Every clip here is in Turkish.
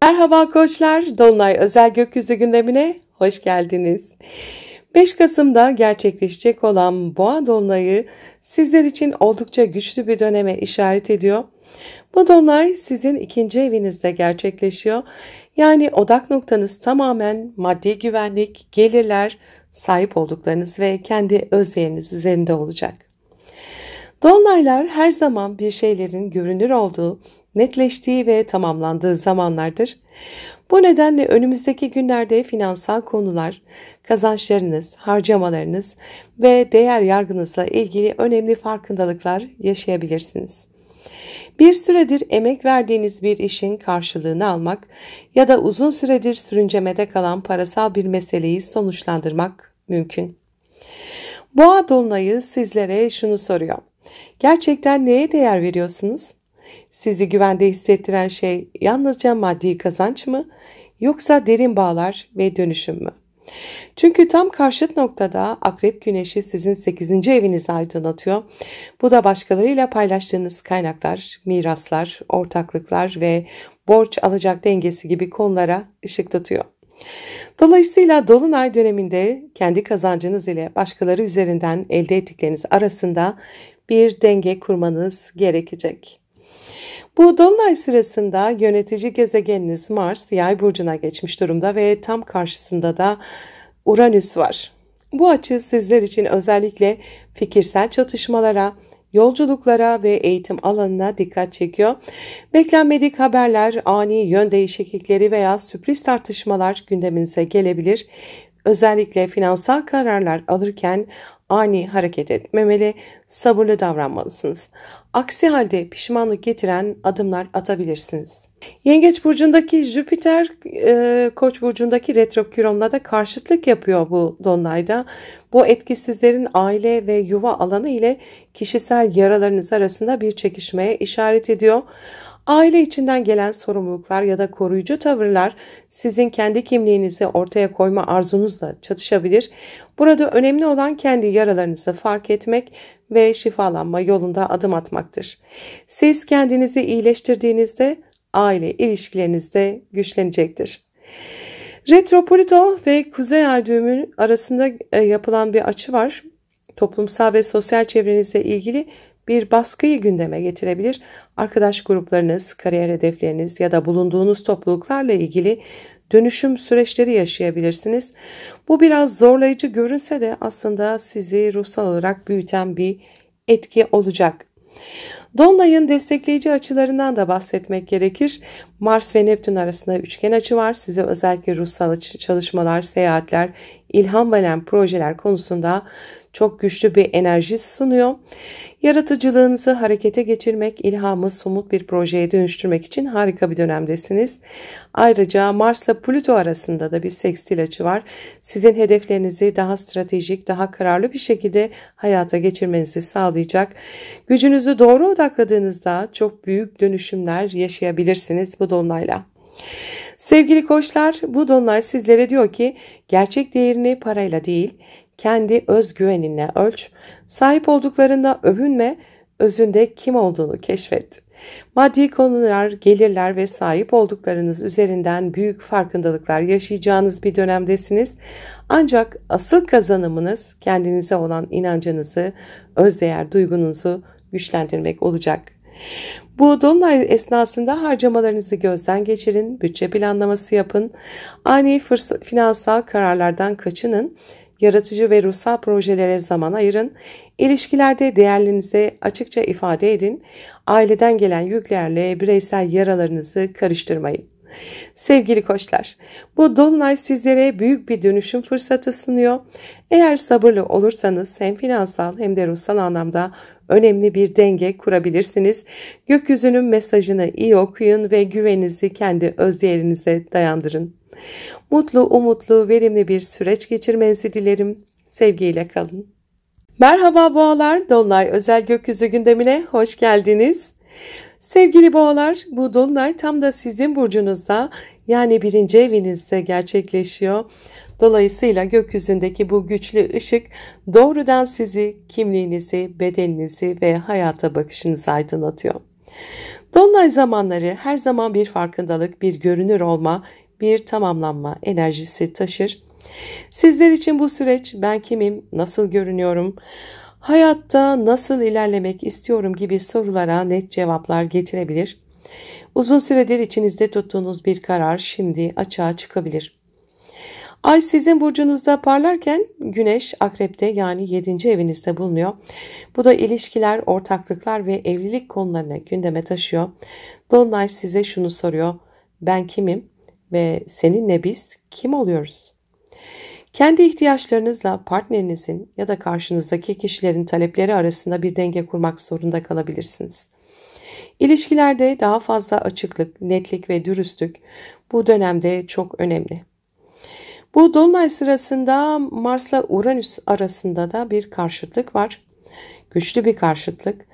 Merhaba koçlar, Dolunay Özel Gökyüzü gündemine hoş geldiniz. 5 Kasım'da gerçekleşecek olan Boğa Dolunay'ı sizler için oldukça güçlü bir döneme işaret ediyor. Bu Dolunay sizin ikinci evinizde gerçekleşiyor. Yani odak noktanız tamamen maddi güvenlik, gelirler, sahip olduklarınız ve kendi öz değeriniz üzerinde olacak. Dolunaylar her zaman bir şeylerin görünür olduğu, netleştiği ve tamamlandığı zamanlardır. Bu nedenle önümüzdeki günlerde finansal konular, kazançlarınız, harcamalarınız ve değer yargınızla ilgili önemli farkındalıklar yaşayabilirsiniz. Bir süredir emek verdiğiniz bir işin karşılığını almak ya da uzun süredir sürüncemede kalan parasal bir meseleyi sonuçlandırmak mümkün. Boğa Dolunay'ı sizlere şunu soruyor. Gerçekten neye değer veriyorsunuz? Sizi güvende hissettiren şey yalnızca maddi kazanç mı, yoksa derin bağlar ve dönüşüm mü? Çünkü tam karşıt noktada Akrep Güneşi sizin 8. evinizi aydınlatıyor. Bu da başkalarıyla paylaştığınız kaynaklar, miraslar, ortaklıklar ve borç alacak dengesi gibi konulara ışık tutuyor. Dolayısıyla Dolunay döneminde kendi kazancınız ile başkaları üzerinden elde ettikleriniz arasında bir denge kurmanız gerekecek. Bu Dolunay sırasında yönetici gezegeniniz Mars Yay burcuna geçmiş durumda ve tam karşısında da Uranüs var. Bu açı sizler için özellikle fikirsel çatışmalara, yolculuklara ve eğitim alanına dikkat çekiyor. Beklenmedik haberler, ani yön değişiklikleri veya sürpriz tartışmalar gündeminize gelebilir. Özellikle finansal kararlar alırken ani hareket etmemeli, sabırlı davranmalısınız. Aksi halde pişmanlık getiren adımlar atabilirsiniz. Yengeç burcundaki Jüpiter, Koç burcundaki Retro-Kiron'la da karşıtlık yapıyor bu Dolunay'da. Bu etki sizlerin aile ve yuva alanı ile kişisel yaralarınız arasında bir çekişmeye işaret ediyor. Aile içinden gelen sorumluluklar ya da koruyucu tavırlar sizin kendi kimliğinizi ortaya koyma arzunuzla çatışabilir. Burada önemli olan kendi yaralarınızı fark etmek ve şifalanma yolunda adım atmaktır. Siz kendinizi iyileştirdiğinizde aile ilişkileriniz de güçlenecektir. Retro Plüto ve Kuzey Ay düğümü arasında yapılan bir açı var. Toplumsal ve sosyal çevrenizle ilgili bir baskıyı gündeme getirebilir. Arkadaş gruplarınız, kariyer hedefleriniz ya da bulunduğunuz topluluklarla ilgili dönüşüm süreçleri yaşayabilirsiniz. Bu biraz zorlayıcı görünse de aslında sizi ruhsal olarak büyüten bir etki olacak. Dolunay'ın destekleyici açılarından da bahsetmek gerekir. Mars ve Neptün arasında üçgen açı var. Size özellikle ruhsal çalışmalar, seyahatler, ilham veren projeler konusunda çok güçlü bir enerji sunuyor. Yaratıcılığınızı harekete geçirmek, ilhamı somut bir projeye dönüştürmek için harika bir dönemdesiniz. Ayrıca Mars'la Plüto arasında da bir sekstil açı var. Sizin hedeflerinizi daha stratejik, daha kararlı bir şekilde hayata geçirmenizi sağlayacak. Gücünüzü doğru odakladığınızda çok büyük dönüşümler yaşayabilirsiniz bu dolunayla. Sevgili koçlar, bu dolunay sizlere diyor ki gerçek değerini parayla değil, kendi özgüveninle ölç, sahip olduklarında övünme, özünde kim olduğunu keşfet. Maddi konular, gelirler ve sahip olduklarınız üzerinden büyük farkındalıklar yaşayacağınız bir dönemdesiniz. Ancak asıl kazanımınız kendinize olan inancınızı, özdeğer duygunuzu güçlendirmek olacak. Bu dolunay esnasında harcamalarınızı gözden geçirin, bütçe planlaması yapın, ani finansal kararlardan kaçının, yaratıcı ve ruhsal projelere zaman ayırın, ilişkilerde değerlerinizi açıkça ifade edin, aileden gelen yüklerle bireysel yaralarınızı karıştırmayın. Sevgili koçlar, bu dolunay sizlere büyük bir dönüşüm fırsatı sunuyor. Eğer sabırlı olursanız hem finansal hem de ruhsal anlamda önemli bir denge kurabilirsiniz. Gökyüzünün mesajını iyi okuyun ve güveninizi kendi özdeğerinize dayandırın. Mutlu, umutlu, verimli bir süreç geçirmenizi dilerim. Sevgiyle kalın. Merhaba boğalar, Dolunay Özel Gökyüzü gündemine hoş geldiniz. Sevgili boğalar, bu dolunay tam da sizin burcunuzda, yani 1. evinizde gerçekleşiyor. Dolayısıyla gökyüzündeki bu güçlü ışık doğrudan sizi, kimliğinizi, bedeninizi ve hayata bakışınızı aydınlatıyor. Dolunay zamanları her zaman bir farkındalık, bir görünür olma, bir tamamlanma enerjisi taşır. Sizler için bu süreç ben kimim, nasıl görünüyorum, hayatta nasıl ilerlemek istiyorum gibi sorulara net cevaplar getirebilir. Uzun süredir içinizde tuttuğunuz bir karar şimdi açığa çıkabilir. Ay sizin burcunuzda parlarken Güneş Akrep'te yani 7. evinizde bulunuyor. Bu da ilişkiler, ortaklıklar ve evlilik konularını gündeme taşıyor. Dolunay size şunu soruyor. Ben kimim ve seninle biz kim oluyoruz? Kendi ihtiyaçlarınızla partnerinizin ya da karşınızdaki kişilerin talepleri arasında bir denge kurmak zorunda kalabilirsiniz. İlişkilerde daha fazla açıklık, netlik ve dürüstlük bu dönemde çok önemli. Bu dolunay sırasında Mars'la Uranüs arasında da bir karşıtlık var. Güçlü bir karşıtlık.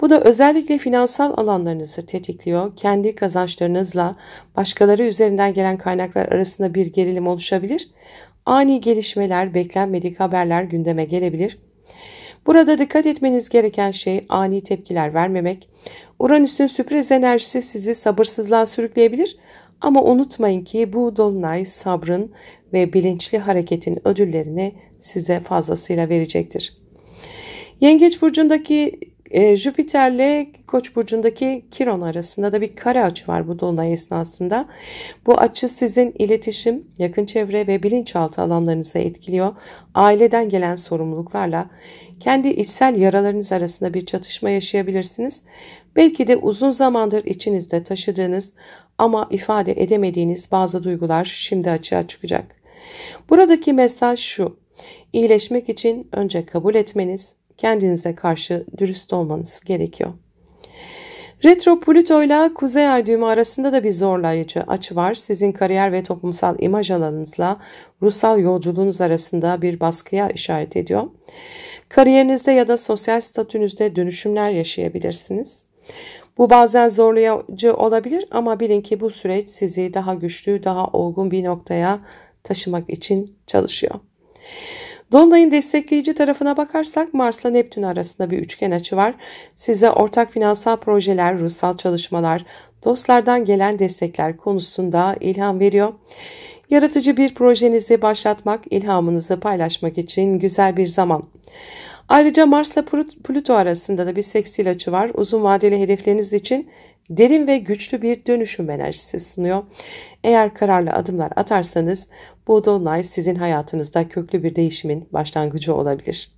Bu da özellikle finansal alanlarınızı tetikliyor. Kendi kazançlarınızla başkaları üzerinden gelen kaynaklar arasında bir gerilim oluşabilir. Ani gelişmeler, beklenmedik haberler gündeme gelebilir. Burada dikkat etmeniz gereken şey ani tepkiler vermemek. Uranüs'ün sürpriz enerjisi sizi sabırsızlığa sürükleyebilir. Ama unutmayın ki bu dolunay sabrın ve bilinçli hareketin ödüllerini size fazlasıyla verecektir. Yengeç burcundaki Jüpiter'le Koç burcundaki Kiron arasında da bir kare açı var bu dolunay esnasında. Bu açı sizin iletişim, yakın çevre ve bilinçaltı alanlarınızı etkiliyor. Aileden gelen sorumluluklarla kendi içsel yaralarınız arasında bir çatışma yaşayabilirsiniz. Belki de uzun zamandır içinizde taşıdığınız ama ifade edemediğiniz bazı duygular şimdi açığa çıkacak. Buradaki mesaj şu: İyileşmek için önce kabul etmeniz, kendinize karşı dürüst olmanız gerekiyor. Retro Plüto ile Kuzey Ay düğümü arasında da bir zorlayıcı açı var. Sizin kariyer ve toplumsal imaj alanınızla ruhsal yolculuğunuz arasında bir baskıya işaret ediyor. Kariyerinizde ya da sosyal statünüzde dönüşümler yaşayabilirsiniz. Bu bazen zorlayıcı olabilir ama bilin ki bu süreç sizi daha güçlü, daha olgun bir noktaya taşımak için çalışıyor. Dolunay'ın destekleyici tarafına bakarsak Mars'la Neptün arasında bir üçgen açı var. Size ortak finansal projeler, ruhsal çalışmalar, dostlardan gelen destekler konusunda ilham veriyor. Yaratıcı bir projenizi başlatmak, ilhamınızı paylaşmak için güzel bir zaman. Ayrıca Mars'la Plüto arasında da bir sekstil açı var. Uzun vadeli hedefleriniz için derin ve güçlü bir dönüşüm enerjisi sunuyor. Eğer kararlı adımlar atarsanız bu dolunay sizin hayatınızda köklü bir değişimin başlangıcı olabilir.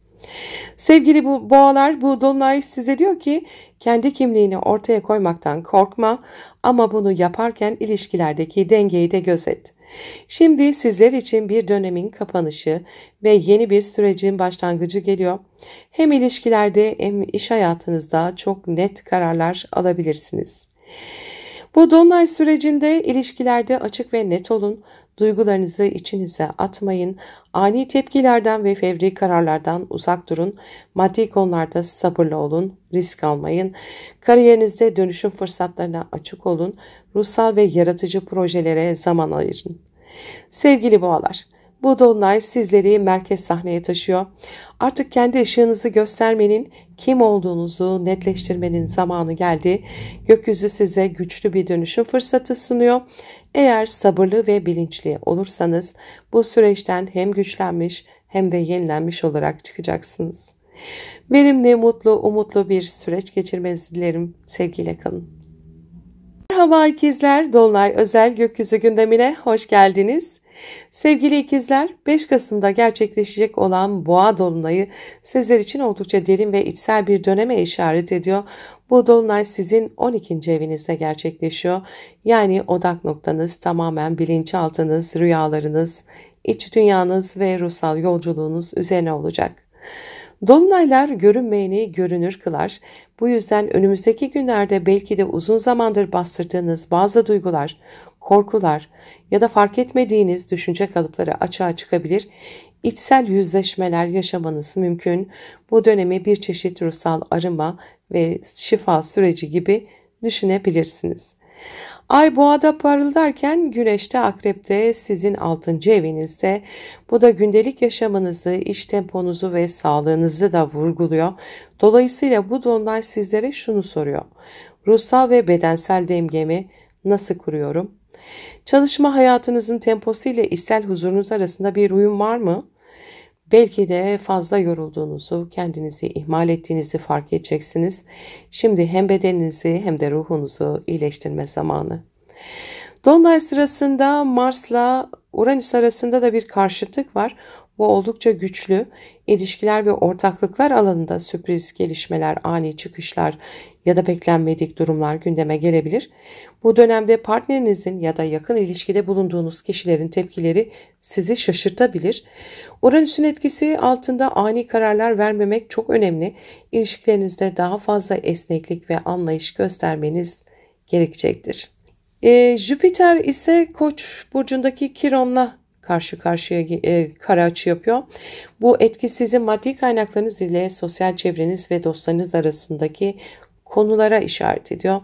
Sevgili boğalar, bu dolunay size diyor ki kendi kimliğini ortaya koymaktan korkma ama bunu yaparken ilişkilerdeki dengeyi de gözet. Şimdi sizler için bir dönemin kapanışı ve yeni bir sürecin başlangıcı geliyor. Hem ilişkilerde hem iş hayatınızda çok net kararlar alabilirsiniz. Bu dolunay sürecinde ilişkilerde açık ve net olun. Duygularınızı içinize atmayın. Ani tepkilerden ve fevri kararlardan uzak durun. Maddi konularda sabırlı olun. Risk almayın. Kariyerinizde dönüşüm fırsatlarına açık olun. Ruhsal ve yaratıcı projelere zaman ayırın. Sevgili boğalar, bu dolunay sizleri merkez sahneye taşıyor. Artık kendi ışığınızı göstermenin, kim olduğunuzu netleştirmenin zamanı geldi. Gökyüzü size güçlü bir dönüşüm fırsatı sunuyor. Eğer sabırlı ve bilinçli olursanız bu süreçten hem güçlenmiş hem de yenilenmiş olarak çıkacaksınız. Verimli, mutlu, umutlu bir süreç geçirmenizi dilerim. Sevgiyle kalın. Merhaba ikizler, Dolunay özel gökyüzü gündemine hoş geldiniz. Sevgili ikizler, 5 Kasım'da gerçekleşecek olan Boğa Dolunay'ı sizler için oldukça derin ve içsel bir döneme işaret ediyor. Bu Dolunay sizin 12. evinizde gerçekleşiyor. Yani odak noktanız tamamen bilinçaltınız, rüyalarınız, iç dünyanız ve ruhsal yolculuğunuz üzerine olacak. Dolunaylar görünmeyeni görünür kılar. Bu yüzden önümüzdeki günlerde belki de uzun zamandır bastırdığınız bazı duygular, korkular ya da fark etmediğiniz düşünce kalıpları açığa çıkabilir. İçsel yüzleşmeler yaşamanız mümkün. Bu dönemi bir çeşit ruhsal arınma ve şifa süreci gibi düşünebilirsiniz. Ay boğada parıldarken güneş de akrepte sizin 6. evinizde. Bu da gündelik yaşamınızı, iş temponuzu ve sağlığınızı da vurguluyor. Dolayısıyla bu dolunay sizlere şunu soruyor. Ruhsal ve bedensel dengemi nasıl kuruyorum? Çalışma hayatınızın temposu ile içsel huzurunuz arasında bir uyum var mı? Belki de fazla yorulduğunuzu, kendinizi ihmal ettiğinizi fark edeceksiniz. Şimdi hem bedeninizi hem de ruhunuzu iyileştirme zamanı. Dolunay sırasında Mars'la Uranüs arasında da bir karşıtlık var. Bu oldukça güçlü. İlişkiler ve ortaklıklar alanında sürpriz gelişmeler, ani çıkışlar ya da beklenmedik durumlar gündeme gelebilir. Bu dönemde partnerinizin ya da yakın ilişkide bulunduğunuz kişilerin tepkileri sizi şaşırtabilir. Uranüs'ün etkisi altında ani kararlar vermemek çok önemli. İlişkilerinizde daha fazla esneklik ve anlayış göstermeniz gerekecektir. Jüpiter ise Koç burcundaki Kiron'la karşı karşıya kare açı yapıyor. Bu etki sizin maddi kaynaklarınız ile sosyal çevreniz ve dostlarınız arasındaki konulara işaret ediyor.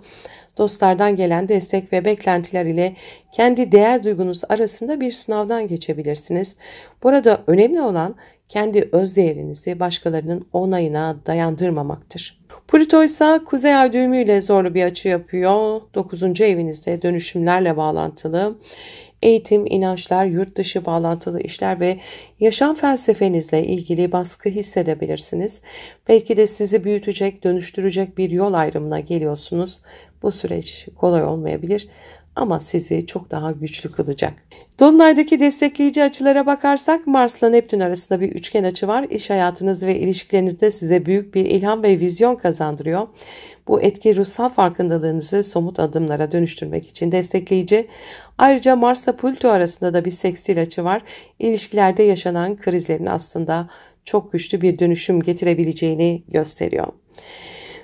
Dostlardan gelen destek ve beklentiler ile kendi değer duygunuz arasında bir sınavdan geçebilirsiniz. Burada önemli olan kendi öz değerinizi başkalarının onayına dayandırmamaktır. Plüto ise Kuzey Ay düğümüyle zorlu bir açı yapıyor. 9. evinizde dönüşümlerle bağlantılı. Eğitim, inançlar, yurt dışı bağlantılı işler ve yaşam felsefenizle ilgili baskı hissedebilirsiniz. Belki de sizi büyütecek, dönüştürecek bir yol ayrımına geliyorsunuz. Bu süreç kolay olmayabilir ama sizi çok daha güçlü kılacak. Dolunay'daki destekleyici açılara bakarsak Mars'la Neptün arasında bir üçgen açı var. İş hayatınız ve ilişkilerinizde size büyük bir ilham ve vizyon kazandırıyor. Bu etki ruhsal farkındalığınızı somut adımlara dönüştürmek için destekleyici. Ayrıca Mars'la Plüto arasında da bir sekstil açı var. İlişkilerde yaşanan krizlerin aslında çok güçlü bir dönüşüm getirebileceğini gösteriyor.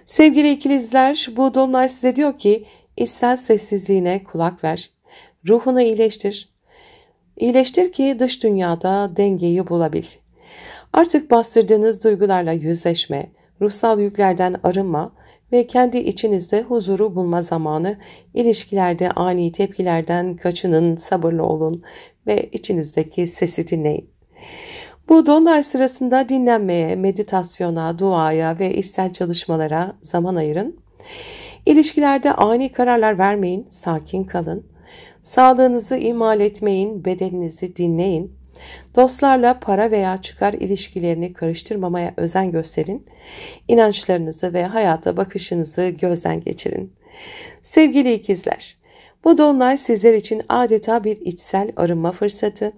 Sevgili ikilizler, bu dolunay size diyor ki içsel sessizliğine kulak ver, ruhunu iyileştir. İyileştir ki dış dünyada dengeyi bulabil. Artık bastırdığınız duygularla yüzleşme, ruhsal yüklerden arınma ve kendi içinizde huzuru bulma zamanı. İlişkilerde ani tepkilerden kaçının, sabırlı olun ve içinizdeki sesi dinleyin. Bu dolunay sırasında dinlenmeye, meditasyona, duaya ve içsel çalışmalara zaman ayırın. İlişkilerde ani kararlar vermeyin, sakin kalın. Sağlığınızı ihmal etmeyin, bedeninizi dinleyin. Dostlarla para veya çıkar ilişkilerini karıştırmamaya özen gösterin. İnançlarınızı ve hayata bakışınızı gözden geçirin. Sevgili ikizler, bu dolunay sizler için adeta bir içsel arınma fırsatı.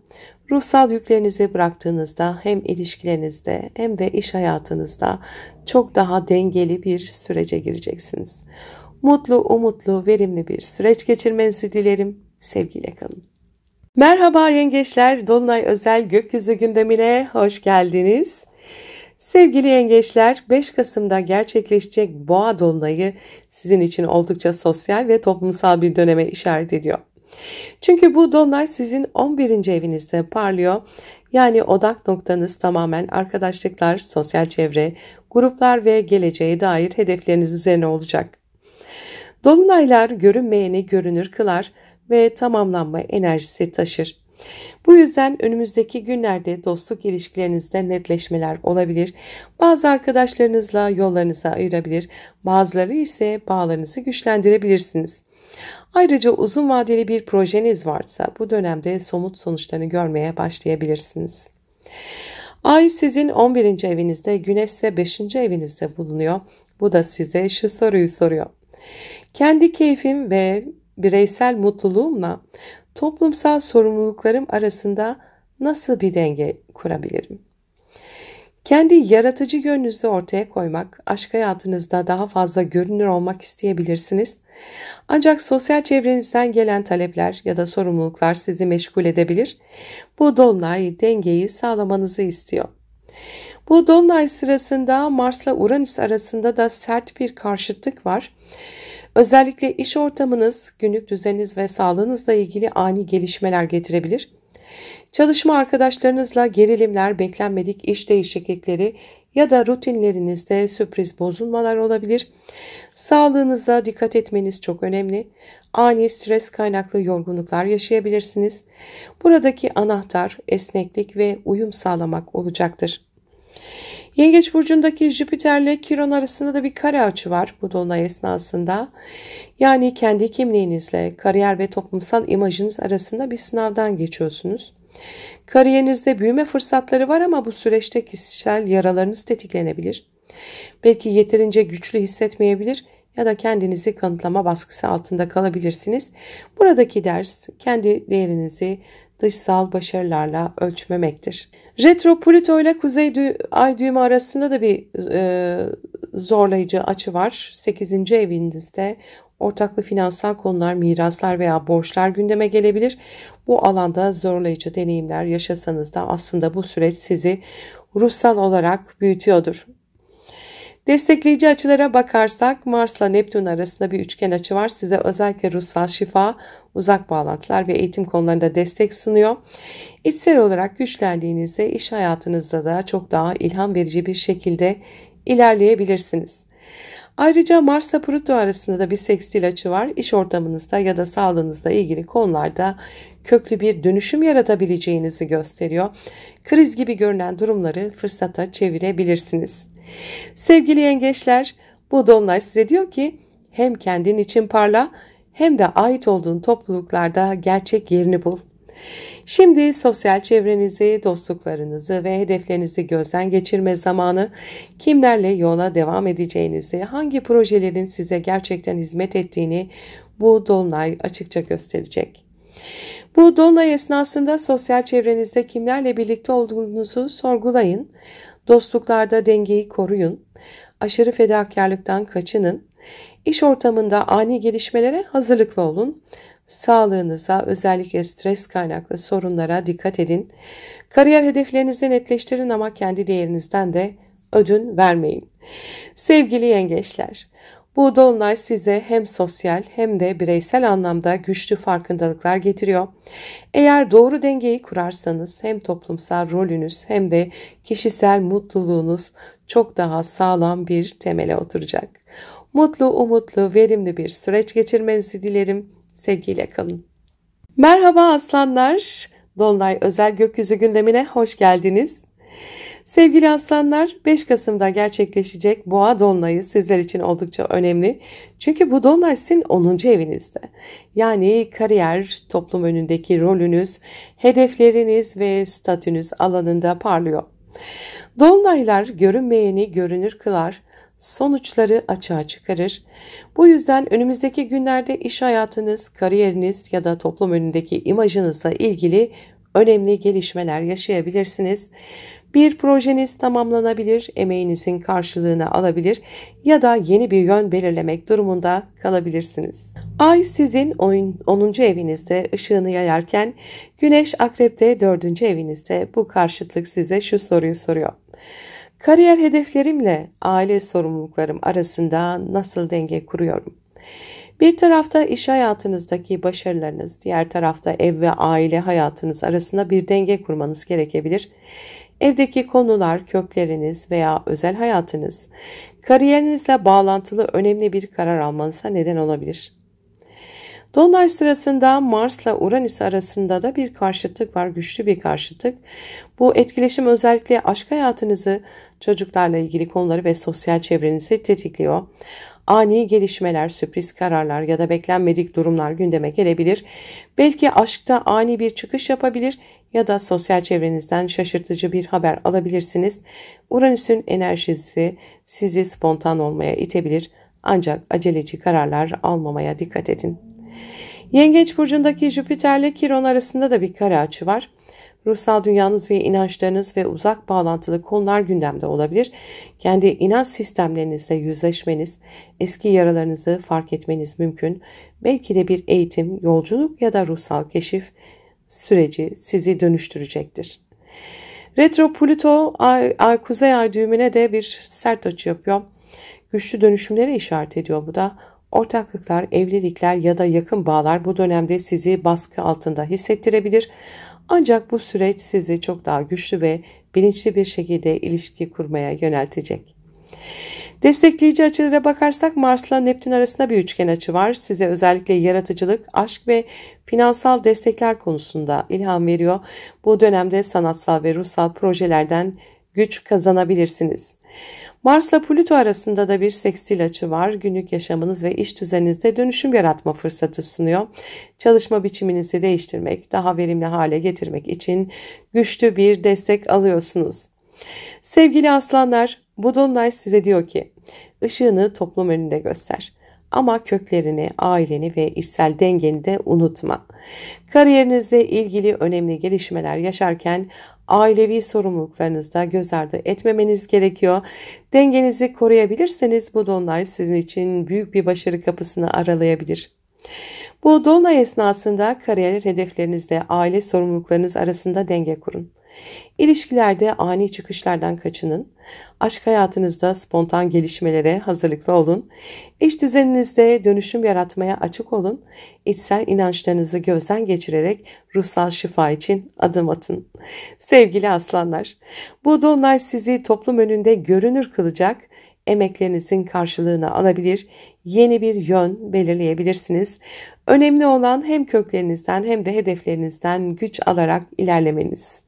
Ruhsal yüklerinizi bıraktığınızda hem ilişkilerinizde hem de iş hayatınızda çok daha dengeli bir sürece gireceksiniz. Mutlu, umutlu, verimli bir süreç geçirmenizi dilerim. Sevgiyle kalın. Merhaba yengeçler, Dolunay özel gökyüzü gündemine hoş geldiniz. Sevgili yengeçler, 5 Kasım'da gerçekleşecek Boğa Dolunayı sizin için oldukça sosyal ve toplumsal bir döneme işaret ediyor. Çünkü bu dolunay sizin 11. evinizde parlıyor. Yani odak noktanız tamamen arkadaşlıklar, sosyal çevre, gruplar ve geleceğe dair hedefleriniz üzerine olacak. Dolunaylar görünmeyeni görünür kılar ve tamamlanma enerjisi taşır. Bu yüzden önümüzdeki günlerde dostluk ilişkilerinizde netleşmeler olabilir. Bazı arkadaşlarınızla yollarınızı ayırabilir, bazıları ise bağlarınızı güçlendirebilirsiniz. Ayrıca uzun vadeli bir projeniz varsa bu dönemde somut sonuçlarını görmeye başlayabilirsiniz. Ay sizin 11. evinizde, Güneş ise 5. evinizde bulunuyor. Bu da size şu soruyu soruyor. Kendi keyfim ve bireysel mutluluğumla toplumsal sorumluluklarım arasında nasıl bir denge kurabilirim? Kendi yaratıcı yönünüzü ortaya koymak, aşk hayatınızda daha fazla görünür olmak isteyebilirsiniz. Ancak sosyal çevrenizden gelen talepler ya da sorumluluklar sizi meşgul edebilir. Bu dolunay dengeyi sağlamanızı istiyor. Bu dolunay sırasında Mars'la Uranüs arasında da sert bir karşıtlık var. Özellikle iş ortamınız, günlük düzeniniz ve sağlığınızla ilgili ani gelişmeler getirebilir. Çalışma arkadaşlarınızla gerilimler, beklenmedik iş değişiklikleri ya da rutinlerinizde sürpriz bozulmalar olabilir. Sağlığınıza dikkat etmeniz çok önemli. Ani stres kaynaklı yorgunluklar yaşayabilirsiniz. Buradaki anahtar esneklik ve uyum sağlamak olacaktır. Yengeç burcundaki Jüpiter'le Kiron arasında da bir kare açı var bu dolunay esnasında. Yani kendi kimliğinizle kariyer ve toplumsal imajınız arasında bir sınavdan geçiyorsunuz. Kariyerinizde büyüme fırsatları var ama bu süreçte kişisel yaralarınız tetiklenebilir. Belki yeterince güçlü hissetmeyebilir ya da kendinizi kanıtlama baskısı altında kalabilirsiniz. Buradaki ders kendi değerinizi dışsal başarılarla ölçmemektir. Retro Plüto ile Kuzey Ay düğümü arasında da bir zorlayıcı açı var. 8. evinizde ortaklı finansal konular, miraslar veya borçlar gündeme gelebilir. Bu alanda zorlayıcı deneyimler yaşasanız da aslında bu süreç sizi ruhsal olarak büyütüyordur. Destekleyici açılara bakarsak Mars'la Neptün arasında bir üçgen açı var. Size özellikle ruhsal şifa, uzak bağlantılar ve eğitim konularında destek sunuyor. İçsel olarak güçlendiğinizde iş hayatınızda da çok daha ilham verici bir şekilde ilerleyebilirsiniz. Ayrıca Mars'la Plüto arasında da bir sekstil açı var. İş ortamınızda ya da sağlığınızla ilgili konularda köklü bir dönüşüm yaratabileceğinizi gösteriyor. Kriz gibi görünen durumları fırsata çevirebilirsiniz. Sevgili yengeçler, bu dolunay size diyor ki hem kendin için parla hem de ait olduğun topluluklarda gerçek yerini bul. Şimdi sosyal çevrenizi, dostluklarınızı ve hedeflerinizi gözden geçirme zamanı, kimlerle yola devam edeceğinizi, hangi projelerin size gerçekten hizmet ettiğini bu dolunay açıkça gösterecek. Bu dolunay esnasında sosyal çevrenizde kimlerle birlikte olduğunuzu sorgulayın. Dostluklarda dengeyi koruyun. Aşırı fedakarlıktan kaçının. İş ortamında ani gelişmelere hazırlıklı olun. Sağlığınıza, özellikle stres kaynaklı sorunlara dikkat edin. Kariyer hedeflerinizi netleştirin ama kendi değerinizden de ödün vermeyin. Sevgili yengeçler, bu dolunay size hem sosyal hem de bireysel anlamda güçlü farkındalıklar getiriyor. Eğer doğru dengeyi kurarsanız hem toplumsal rolünüz hem de kişisel mutluluğunuz çok daha sağlam bir temele oturacak. Mutlu, umutlu, verimli bir süreç geçirmenizi dilerim. Sevgiyle kalın. Merhaba aslanlar. Dolunay özel gökyüzü gündemine hoş geldiniz. Sevgili aslanlar, 5 Kasım'da gerçekleşecek Boğa dolunayı sizler için oldukça önemli. Çünkü bu dolunay sizin 10. evinizde. Yani kariyer, toplum önündeki rolünüz, hedefleriniz ve statünüz alanında parlıyor. Dolunaylar görünmeyeni görünür kılar, sonuçları açığa çıkarır. Bu yüzden önümüzdeki günlerde iş hayatınız, kariyeriniz ya da toplum önündeki imajınızla ilgili önemli gelişmeler yaşayabilirsiniz. Bir projeniz tamamlanabilir, emeğinizin karşılığını alabilir ya da yeni bir yön belirlemek durumunda kalabilirsiniz. Ay sizin 10. evinizde ışığını yayarken Güneş Akrep'te 4. evinizde. Bu karşıtlık size şu soruyu soruyor. Kariyer hedeflerimle aile sorumluluklarım arasında nasıl denge kuruyorum? Bir tarafta iş hayatınızdaki başarılarınız, diğer tarafta ev ve aile hayatınız arasında bir denge kurmanız gerekebilir. Evdeki konular, kökleriniz veya özel hayatınız, kariyerinizle bağlantılı önemli bir karar almanıza neden olabilir. Dolunay sırasında Mars'la Uranüs arasında da bir karşıtlık var, güçlü bir karşıtlık. Bu etkileşim özellikle aşk hayatınızı, çocuklarla ilgili konuları ve sosyal çevrenizi tetikliyor. Ani gelişmeler, sürpriz kararlar ya da beklenmedik durumlar gündeme gelebilir. Belki aşkta ani bir çıkış yapabilir ya da sosyal çevrenizden şaşırtıcı bir haber alabilirsiniz. Uranüs'ün enerjisi sizi spontan olmaya itebilir ancak aceleci kararlar almamaya dikkat edin. Yengeç burcundaki Jüpiter'le Kiron arasında da bir kare açı var. Ruhsal dünyanız ve inançlarınız ve uzak bağlantılı konular gündemde olabilir. Kendi inanç sistemlerinizle yüzleşmeniz, eski yaralarınızı fark etmeniz mümkün. Belki de bir eğitim, yolculuk ya da ruhsal keşif süreci sizi dönüştürecektir. Retro Plüto Kuzey Ay düğümüne de bir sert açı yapıyor. Güçlü dönüşümlere işaret ediyor bu da. Ortaklıklar, evlilikler ya da yakın bağlar bu dönemde sizi baskı altında hissettirebilir. Ancak bu süreç sizi çok daha güçlü ve bilinçli bir şekilde ilişki kurmaya yöneltecek. Destekleyici açılara bakarsak Mars'la Neptün arasında bir üçgen açı var. Size özellikle yaratıcılık, aşk ve finansal destekler konusunda ilham veriyor. Bu dönemde sanatsal ve ruhsal projelerden güç kazanabilirsiniz. Mars'la Plüto arasında da bir sekstil açı var. Günlük yaşamınız ve iş düzeninizde dönüşüm yaratma fırsatı sunuyor. Çalışma biçiminizi değiştirmek, daha verimli hale getirmek için güçlü bir destek alıyorsunuz. Sevgili aslanlar, bu dolunay size diyor ki, ışığını toplum önünde göster. Ama köklerini, aileni ve içsel dengeni de unutma. Kariyerinizle ilgili önemli gelişmeler yaşarken ailevi sorumluluklarınızda göz ardı etmemeniz gerekiyor. Dengenizi koruyabilirseniz bu dolunay sizin için büyük bir başarı kapısını aralayabilir. Bu dolunay esnasında kariyer hedeflerinizle aile sorumluluklarınız arasında denge kurun. İlişkilerde ani çıkışlardan kaçının. Aşk hayatınızda spontan gelişmelere hazırlıklı olun. İş düzeninizde dönüşüm yaratmaya açık olun. İçsel inançlarınızı gözden geçirerek ruhsal şifa için adım atın. Sevgili aslanlar, bu dolunay sizi toplum önünde görünür kılacak, emeklerinizin karşılığını alabilir, yeni bir yön belirleyebilirsiniz. Önemli olan hem köklerinizden hem de hedeflerinizden güç alarak ilerlemeniz.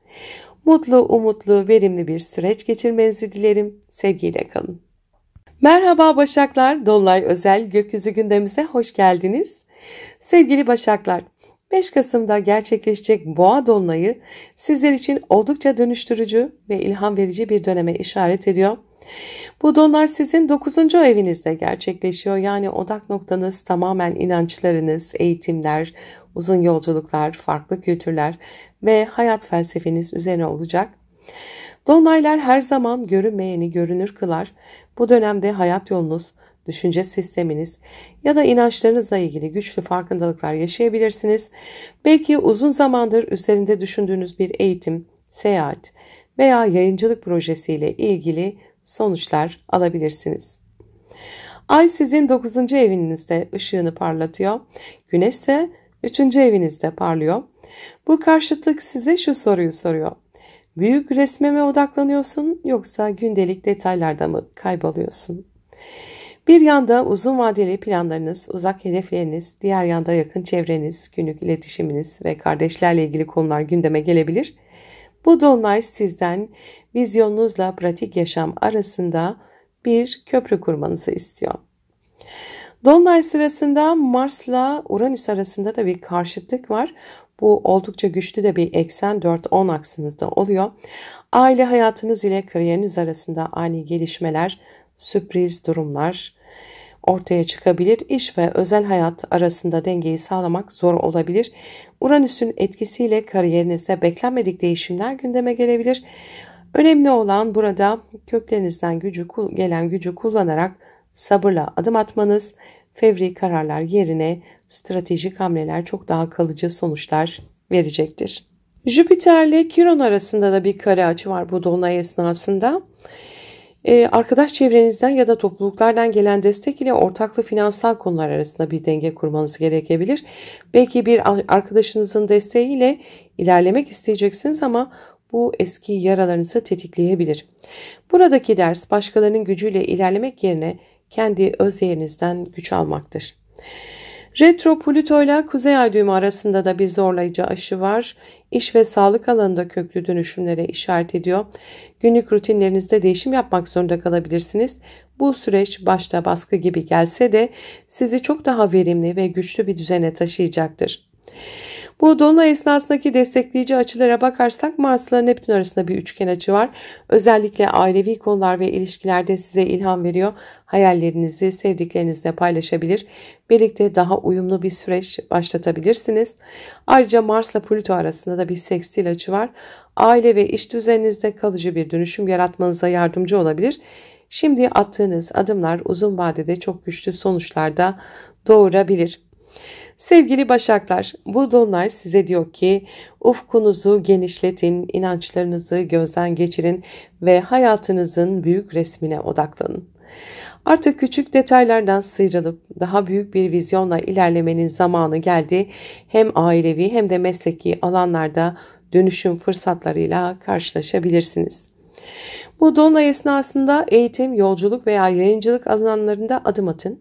Mutlu, umutlu, verimli bir süreç geçirmenizi dilerim. Sevgiyle kalın. Merhaba Başaklar, Dolunay özel gökyüzü gündemimize hoş geldiniz. Sevgili Başaklar, 5 Kasım'da gerçekleşecek Boğa Dolunayı sizler için oldukça dönüştürücü ve ilham verici bir döneme işaret ediyor. Bu dolunay sizin 9. evinizde gerçekleşiyor. Yani odak noktanız tamamen inançlarınız, eğitimler, uzun yolculuklar, farklı kültürler ve hayat felsefeniz üzerine olacak. Dolunaylar her zaman görünmeyeni görünür kılar. Bu dönemde hayat yolunuz, düşünce sisteminiz ya da inançlarınızla ilgili güçlü farkındalıklar yaşayabilirsiniz. Belki uzun zamandır üzerinde düşündüğünüz bir eğitim, seyahat veya yayıncılık projesiyle ilgili sonuçlar alabilirsiniz. Ay sizin 9. evinizde ışığını parlatıyor. Güneş ise 3. evinizde parlıyor. Bu karşıtlık size şu soruyu soruyor. Büyük resme mi odaklanıyorsun yoksa gündelik detaylarda mı kayboluyorsun? Bir yanda uzun vadeli planlarınız, uzak hedefleriniz, diğer yanda yakın çevreniz, günlük iletişiminiz ve kardeşlerle ilgili konular gündeme gelebilir. Bu dolunay sizden vizyonunuzla pratik yaşam arasında bir köprü kurmanızı istiyor. Dolunay sırasında Mars'la Uranüs arasında da bir karşıtlık var. Bu oldukça güçlü de bir eksen 4-10 aksınızda oluyor. Aile hayatınız ile kariyeriniz arasında ani gelişmeler, sürpriz durumlar ortaya çıkabilir. İş ve özel hayat arasında dengeyi sağlamak zor olabilir. Uranüs'ün etkisiyle kariyerinizde beklenmedik değişimler gündeme gelebilir. Önemli olan burada köklerinizden gelen gücü kullanarak sabırla adım atmanız, fevri kararlar yerine stratejik hamleler çok daha kalıcı sonuçlar verecektir. Jüpiter ile Kiron arasında da bir kare açı var bu dolunay esnasında. Arkadaş çevrenizden ya da topluluklardan gelen destek ile ortaklı finansal konular arasında bir denge kurmanız gerekebilir. Belki bir arkadaşınızın desteğiyle ilerlemek isteyeceksiniz ama bu eski yaralarınızı tetikleyebilir. Buradaki ders başkalarının gücüyle ilerlemek yerine kendi öz değerinizden güç almaktır. Retro Plüto ile Kuzey Ay düğümü arasında da bir zorlayıcı aşı var. İş ve sağlık alanında köklü dönüşümlere işaret ediyor. Günlük rutinlerinizde değişim yapmak zorunda kalabilirsiniz. Bu süreç başta baskı gibi gelse de sizi çok daha verimli ve güçlü bir düzene taşıyacaktır. Bu dolunay esnasındaki destekleyici açılara bakarsak Mars ile Neptün arasında bir üçgen açı var. Özellikle ailevi konular ve ilişkilerde size ilham veriyor. Hayallerinizi sevdiklerinizle paylaşabilir. Birlikte daha uyumlu bir süreç başlatabilirsiniz. Ayrıca Mars ile Plüto arasında da bir sekstil açı var. Aile ve iş düzeninizde kalıcı bir dönüşüm yaratmanıza yardımcı olabilir. Şimdi attığınız adımlar uzun vadede çok güçlü sonuçlar da doğurabilir. Sevgili Başaklar, bu dolunay size diyor ki ufkunuzu genişletin, inançlarınızı gözden geçirin ve hayatınızın büyük resmine odaklanın. Artık küçük detaylardan sıyrılıp daha büyük bir vizyonla ilerlemenin zamanı geldi. Hem ailevi hem de mesleki alanlarda dönüşüm fırsatlarıyla karşılaşabilirsiniz. Bu dolunay esnasında eğitim, yolculuk veya yayıncılık alanlarında adım atın.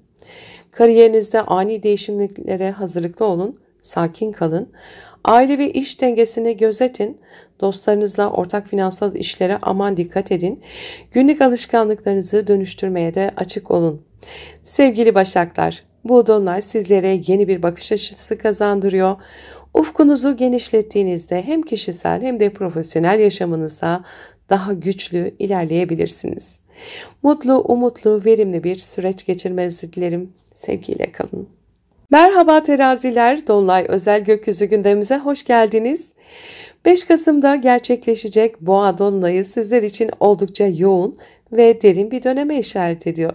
Kariyerinizde ani değişimlere hazırlıklı olun, sakin kalın. Aile ve iş dengesini gözetin. Dostlarınızla ortak finansal işlere aman dikkat edin. Günlük alışkanlıklarınızı dönüştürmeye de açık olun. Sevgili Başaklar, bu dolunay sizlere yeni bir bakış açısı kazandırıyor. Ufkunuzu genişlettiğinizde hem kişisel hem de profesyonel yaşamınızda daha güçlü ilerleyebilirsiniz. Mutlu, umutlu, verimli bir süreç geçirmenizi dilerim. Sevgiyle kalın. Merhaba teraziler, Dolunay özel gökyüzü gündemimize hoş geldiniz. 5 Kasım'da gerçekleşecek Boğa Dolunay'ı sizler için oldukça yoğun ve derin bir döneme işaret ediyor.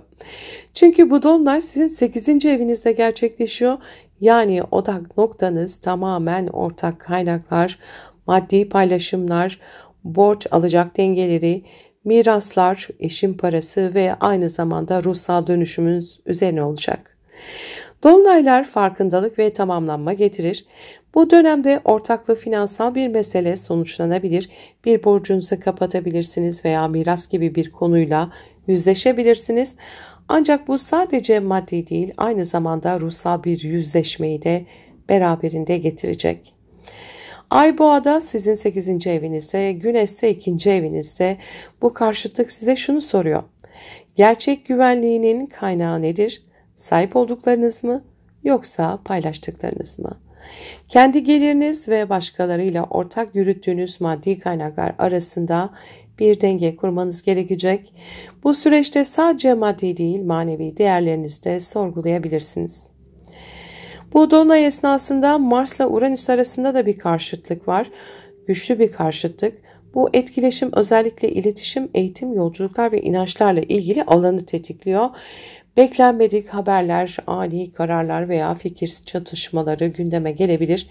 Çünkü bu Dolunay sizin 8. evinizde gerçekleşiyor. Yani odak noktanız tamamen ortak kaynaklar, maddi paylaşımlar, borç alacak dengeleri, miraslar, eşin parası ve aynı zamanda ruhsal dönüşümünüz üzerine olacak. Dolunaylar farkındalık ve tamamlanma getirir. Bu dönemde ortaklı finansal bir mesele sonuçlanabilir, bir borcunuzu kapatabilirsiniz veya miras gibi bir konuyla yüzleşebilirsiniz. Ancak bu sadece maddi değil, aynı zamanda ruhsal bir yüzleşmeyi de beraberinde getirecek. Ay Boğa'da sizin 8. evinizde, Güneş ise 2. evinizde. Bu karşıtlık size şunu soruyor. Gerçek güvenliğinin kaynağı nedir? Sahip olduklarınız mı yoksa paylaştıklarınız mı? Kendi geliriniz ve başkalarıyla ortak yürüttüğünüz maddi kaynaklar arasında bir denge kurmanız gerekecek. Bu süreçte sadece maddi değil manevi değerlerinizi de sorgulayabilirsiniz. Bu dolunay esnasında Mars'la Uranüs arasında da bir karşıtlık var. Güçlü bir karşıtlık. Bu etkileşim özellikle iletişim, eğitim, yolculuklar ve inançlarla ilgili alanı tetikliyor. Beklenmedik haberler, ani kararlar veya fikir çatışmaları gündeme gelebilir.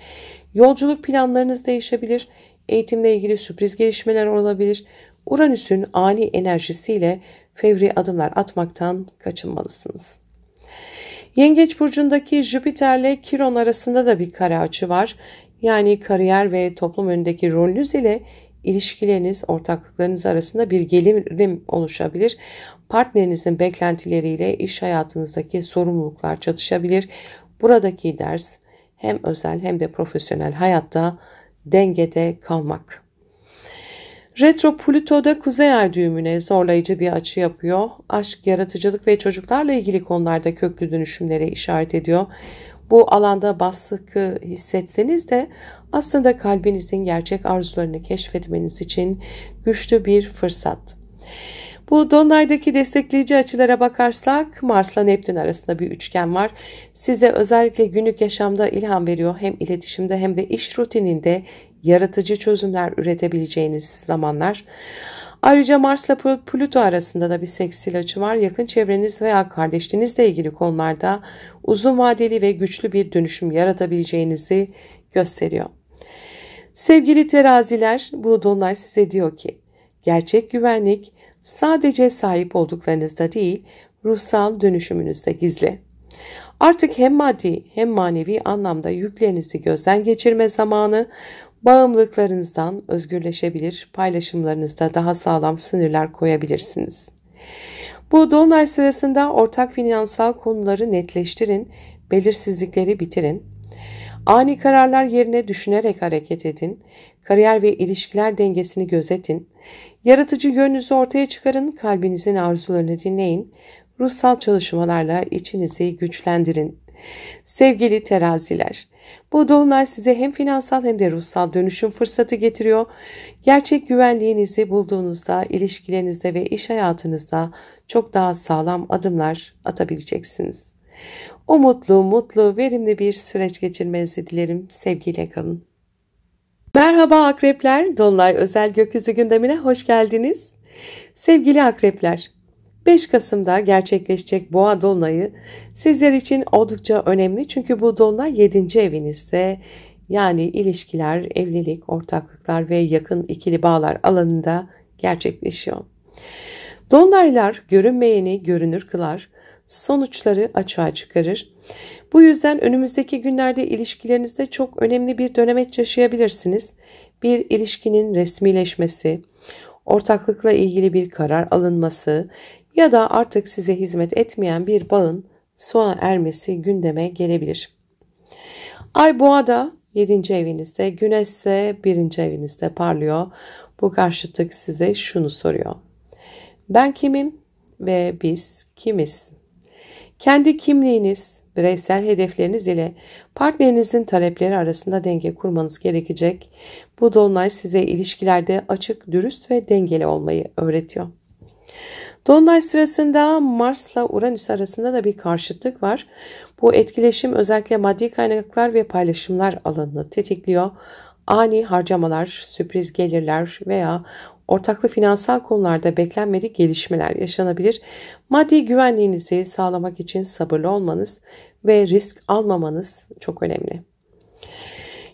Yolculuk planlarınız değişebilir. Eğitimle ilgili sürpriz gelişmeler olabilir. Uranüs'ün ani enerjisiyle fevri adımlar atmaktan kaçınmalısınız. Yengeç burcundaki Jüpiter'le Kiron arasında da bir kare açı var. Yani kariyer ve toplum önündeki rolünüz ile ilişkileriniz, ortaklıklarınız arasında bir gerilim oluşabilir. Partnerinizin beklentileriyle iş hayatınızdaki sorumluluklar çatışabilir. Buradaki ders hem özel hem de profesyonel hayatta dengede kalmak. Retro Plüto'da Kuzey Ay düğümüne zorlayıcı bir açı yapıyor. Aşk, yaratıcılık ve çocuklarla ilgili konularda köklü dönüşümlere işaret ediyor. Bu alanda baskı hissetseniz de aslında kalbinizin gerçek arzularını keşfetmeniz için güçlü bir fırsat. Bu Dolunay'daki destekleyici açılara bakarsak Mars'la Neptün arasında bir üçgen var. Size özellikle günlük yaşamda ilham veriyor. Hem iletişimde hem de iş rutininde yaratıcı çözümler üretebileceğiniz zamanlar. Ayrıca Mars'la Plüto arasında da bir seksil açı var. Yakın çevreniz veya kardeşliğinizle ilgili konularda uzun vadeli ve güçlü bir dönüşüm yaratabileceğinizi gösteriyor. Sevgili teraziler, bu dolunay size diyor ki gerçek güvenlik sadece sahip olduklarınızda değil, ruhsal dönüşümünüzde gizli. Artık hem maddi hem manevi anlamda yüklerinizi gözden geçirme zamanı, bağımlılıklarınızdan özgürleşebilir, paylaşımlarınızda daha sağlam sınırlar koyabilirsiniz. Bu dolunay sırasında ortak finansal konuları netleştirin, belirsizlikleri bitirin. Ani kararlar yerine düşünerek hareket edin. Kariyer ve ilişkiler dengesini gözetin. Yaratıcı yönünüzü ortaya çıkarın, kalbinizin arzularını dinleyin. Ruhsal çalışmalarla içinizi güçlendirin. Sevgili teraziler, bu dolunay size hem finansal hem de ruhsal dönüşüm fırsatı getiriyor. Gerçek güvenliğinizi bulduğunuzda ilişkilerinizde ve iş hayatınızda çok daha sağlam adımlar atabileceksiniz. Umutlu, mutlu, verimli bir süreç geçirmenizi dilerim. Sevgiyle kalın. Merhaba akrepler, Dolunay özel gökyüzü gündemine hoş geldiniz. Sevgili akrepler, 5 Kasım'da gerçekleşecek Boğa Dolunay'ı sizler için oldukça önemli. Çünkü bu Dolunay 7. evinizde, yani ilişkiler, evlilik, ortaklıklar ve yakın ikili bağlar alanında gerçekleşiyor. Dolunaylar görünmeyeni görünür kılar, sonuçları açığa çıkarır. Bu yüzden önümüzdeki günlerde ilişkilerinizde çok önemli bir dönemeç yaşayabilirsiniz. Bir ilişkinin resmileşmesi, ortaklıkla ilgili bir karar alınması ya da artık size hizmet etmeyen bir bağın sona ermesi gündeme gelebilir. Ay Boğa'da 7. evinizde, Güneş ise 1. evinizde parlıyor. Bu karşıtlık size şunu soruyor. Ben kimim ve biz kimiz? Kendi kimliğiniz, bireysel hedefleriniz ile partnerinizin talepleri arasında denge kurmanız gerekecek. Bu dolunay size ilişkilerde açık, dürüst ve dengeli olmayı öğretiyor. Dolunay sırasında Mars'la Uranüs arasında da bir karşıtlık var. Bu etkileşim özellikle maddi kaynaklar ve paylaşımlar alanını tetikliyor. Ani harcamalar, sürpriz gelirler veya ortaklı finansal konularda beklenmedik gelişmeler yaşanabilir. Maddi güvenliğinizi sağlamak için sabırlı olmanız ve risk almamanız çok önemli.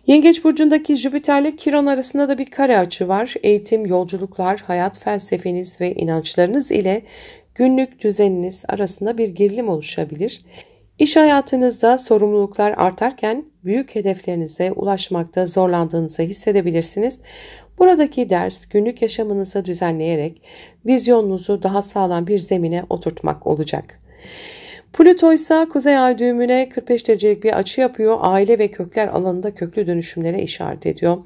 Yengeç burcundaki Jüpiter ile Kiron arasında da bir kare açı var. Eğitim, yolculuklar, hayat felsefeniz ve inançlarınız ile günlük düzeniniz arasında bir gerilim oluşabilir. İş hayatınızda sorumluluklar artarken büyük hedeflerinize ulaşmakta zorlandığınızı hissedebilirsiniz. Buradaki ders günlük yaşamınızı düzenleyerek vizyonunuzu daha sağlam bir zemine oturtmak olacak. Plüto ise Kuzey Ay düğümüne 45 derecelik bir açı yapıyor. Aile ve kökler alanında köklü dönüşümlere işaret ediyor.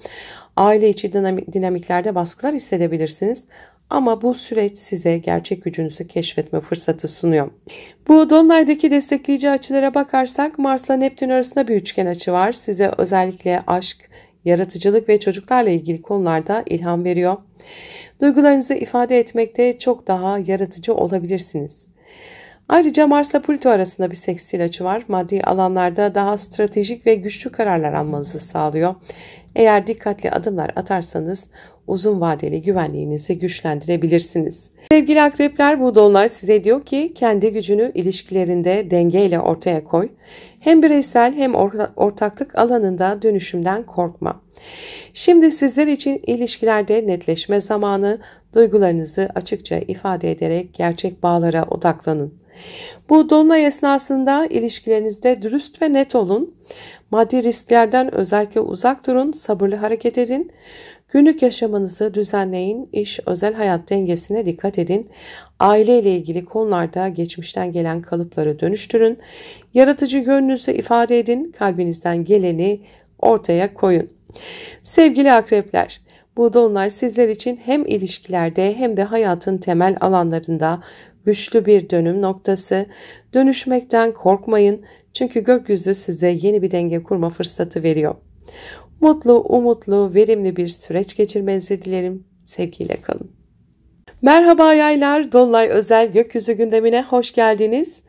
Aile içi dinamiklerde baskılar hissedebilirsiniz. Ama bu süreç size gerçek gücünüzü keşfetme fırsatı sunuyor. Bu dolunaydaki destekleyici açılara bakarsak Mars'la Neptün arasında bir üçgen açı var. Size özellikle aşk, yaratıcılık ve çocuklarla ilgili konularda ilham veriyor. Duygularınızı ifade etmekte çok daha yaratıcı olabilirsiniz. Ayrıca Mars'la Plüto arasında bir sekstil açı var. Maddi alanlarda daha stratejik ve güçlü kararlar almanızı sağlıyor. Eğer dikkatli adımlar atarsanız uzun vadeli güvenliğinizi güçlendirebilirsiniz. Sevgili akrepler, bu dolunay size diyor ki kendi gücünü ilişkilerinde dengeyle ortaya koy. Hem bireysel hem ortaklık alanında dönüşümden korkma. Şimdi sizler için ilişkilerde netleşme zamanı, duygularınızı açıkça ifade ederek gerçek bağlara odaklanın. Bu dolunay esnasında ilişkilerinizde dürüst ve net olun. Maddi risklerden özellikle uzak durun, sabırlı hareket edin. Günlük yaşamınızı düzenleyin, iş özel hayat dengesine dikkat edin. Aile ile ilgili konularda geçmişten gelen kalıpları dönüştürün. Yaratıcı yönünüzü ifade edin, kalbinizden geleni ortaya koyun. Sevgili akrepler, bu dolunay sizler için hem ilişkilerde hem de hayatın temel alanlarında güçlü bir dönüm noktası. Dönüşmekten korkmayın çünkü gökyüzü size yeni bir denge kurma fırsatı veriyor. Mutlu, umutlu, verimli bir süreç geçirmenizi dilerim. Sevgiyle kalın. Merhaba yaylar, Dolunay özel gökyüzü gündemine hoş geldiniz.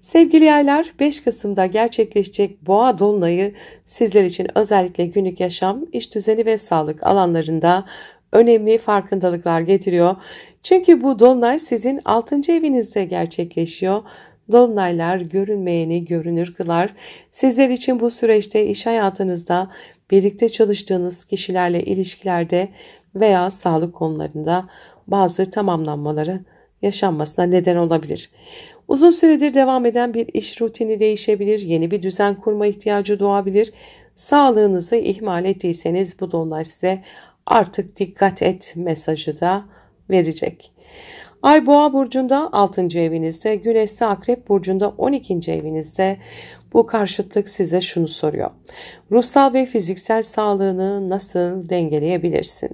Sevgili yaylar, 5 Kasım'da gerçekleşecek Boğa Dolunay'ı sizler için özellikle günlük yaşam, iş düzeni ve sağlık alanlarında önemli farkındalıklar getiriyor. Çünkü bu Dolunay sizin 6. evinizde gerçekleşiyor. Dolunaylar görünmeyeni görünür kılar. Sizler için bu süreçte iş hayatınızda, birlikte çalıştığınız kişilerle ilişkilerde veya sağlık konularında bazı tamamlanmaları yaşanmasına neden olabilir. Uzun süredir devam eden bir iş rutini değişebilir, yeni bir düzen kurma ihtiyacı doğabilir. Sağlığınızı ihmal ettiyseniz bu dolunay size artık dikkat et mesajı da verecek. Ay Boğa burcunda 6. evinizde, Güneş ise Akrep burcunda 12. evinizde. Bu karşıtlık size şunu soruyor. Ruhsal ve fiziksel sağlığını nasıl dengeleyebilirsin?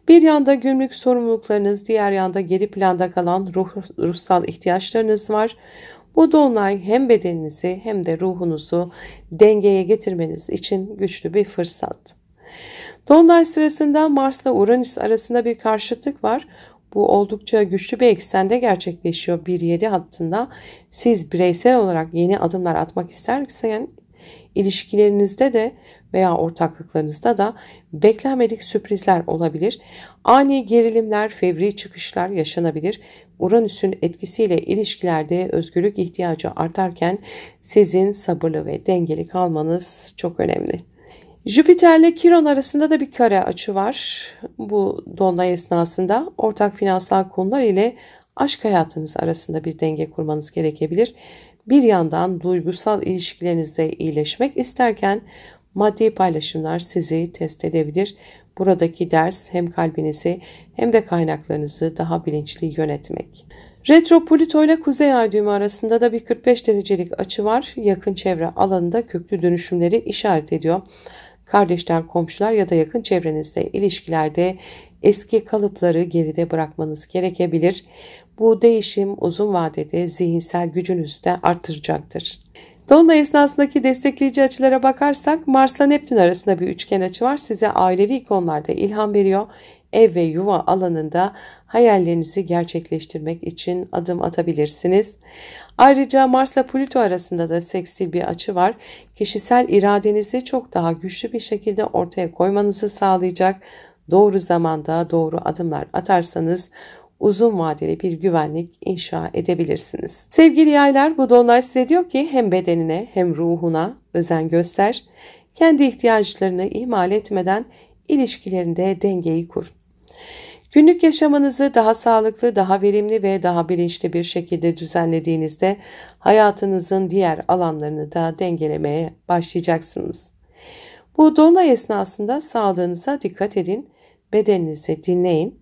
Bir yanda günlük sorumluluklarınız, diğer yanda geri planda kalan ruhsal ihtiyaçlarınız var. Bu dolunay hem bedeninizi hem de ruhunuzu dengeye getirmeniz için güçlü bir fırsat. Dolunay sırasında Mars'la Uranüs arasında bir karşıtlık var. Bu oldukça güçlü bir eksende gerçekleşiyor 1-7 hattında. Siz bireysel olarak yeni adımlar atmak istersen ilişkilerinizde de veya ortaklıklarınızda da beklenmedik sürprizler olabilir. Ani gerilimler, fevri çıkışlar yaşanabilir. Uranüs'ün etkisiyle ilişkilerde özgürlük ihtiyacı artarken sizin sabırlı ve dengeli kalmanız çok önemli. Jüpiter ile Kiron arasında da bir kare açı var. Bu dolunay esnasında ortak finansal konular ile aşk hayatınız arasında bir denge kurmanız gerekebilir. Bir yandan duygusal ilişkilerinizde iyileşmek isterken maddi paylaşımlar sizi test edebilir. Buradaki ders hem kalbinizi hem de kaynaklarınızı daha bilinçli yönetmek. Retro Plüto ile Kuzey Ay düğümü arasında da bir 45 derecelik açı var. Yakın çevre alanında köklü dönüşümleri işaret ediyor. kardeşler, komşular ya da yakın çevrenizde ilişkilerde eski kalıpları geride bırakmanız gerekebilir. Bu değişim uzun vadede zihinsel gücünüzü de artıracaktır. Dolunay esnasındaki destekleyici açılara bakarsak Mars'la Neptün arasında bir üçgen açı var. Size ailevi konularda ilham veriyor. Ev ve yuva alanında hayallerinizi gerçekleştirmek için adım atabilirsiniz. Ayrıca Mars'la Plüto arasında da sekstil bir açı var. Kişisel iradenizi çok daha güçlü bir şekilde ortaya koymanızı sağlayacak. Doğru zamanda doğru adımlar atarsanız uzun vadeli bir güvenlik inşa edebilirsiniz. Sevgili yaylar, bu dolunay size diyor ki hem bedenine hem ruhuna özen göster. Kendi ihtiyaçlarını ihmal etmeden ilişkilerinde dengeyi kur. Günlük yaşamınızı daha sağlıklı, daha verimli ve daha bilinçli bir şekilde düzenlediğinizde hayatınızın diğer alanlarını da dengelemeye başlayacaksınız. Bu dolunay esnasında sağlığınıza dikkat edin, bedeninizi dinleyin,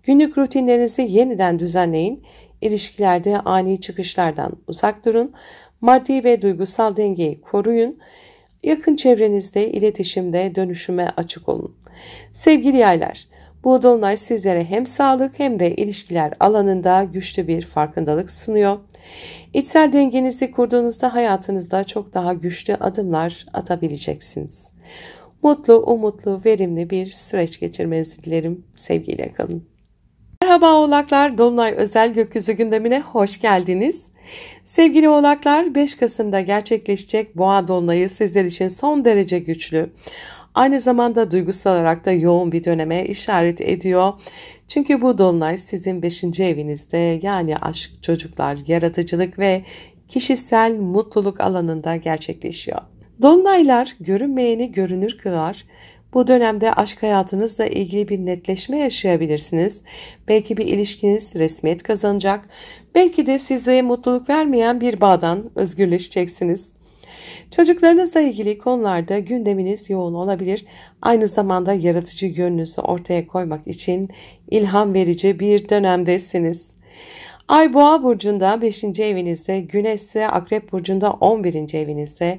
günlük rutinlerinizi yeniden düzenleyin, ilişkilerde ani çıkışlardan uzak durun, maddi ve duygusal dengeyi koruyun, yakın çevrenizde iletişimde dönüşüme açık olun. Sevgili yaylar, bu dolunay sizlere hem sağlık hem de ilişkiler alanında güçlü bir farkındalık sunuyor. İçsel dengenizi kurduğunuzda hayatınızda çok daha güçlü adımlar atabileceksiniz. Mutlu, umutlu, verimli bir süreç geçirmenizi dilerim. Sevgiyle kalın. Merhaba Oğlaklar, Dolunay özel gökyüzü gündemine hoş geldiniz. Sevgili Oğlaklar, 5 Kasım'da gerçekleşecek Boğa Dolunayı sizler için son derece güçlü. Aynı zamanda duygusal olarak da yoğun bir döneme işaret ediyor. Çünkü bu dolunay sizin 5. evinizde, yani aşk, çocuklar, yaratıcılık ve kişisel mutluluk alanında gerçekleşiyor. Dolunaylar görünmeyeni görünür kılar. Bu dönemde aşk hayatınızla ilgili bir netleşme yaşayabilirsiniz. Belki bir ilişkiniz resmiyet kazanacak. Belki de size mutluluk vermeyen bir bağdan özgürleşeceksiniz. Çocuklarınızla ilgili konularda gündeminiz yoğun olabilir. Aynı zamanda yaratıcı yönünüzü ortaya koymak için ilham verici bir dönemdesiniz. Ay Boğa burcunda 5. evinizde, Güneş ise Akrep burcunda 11. evinizde.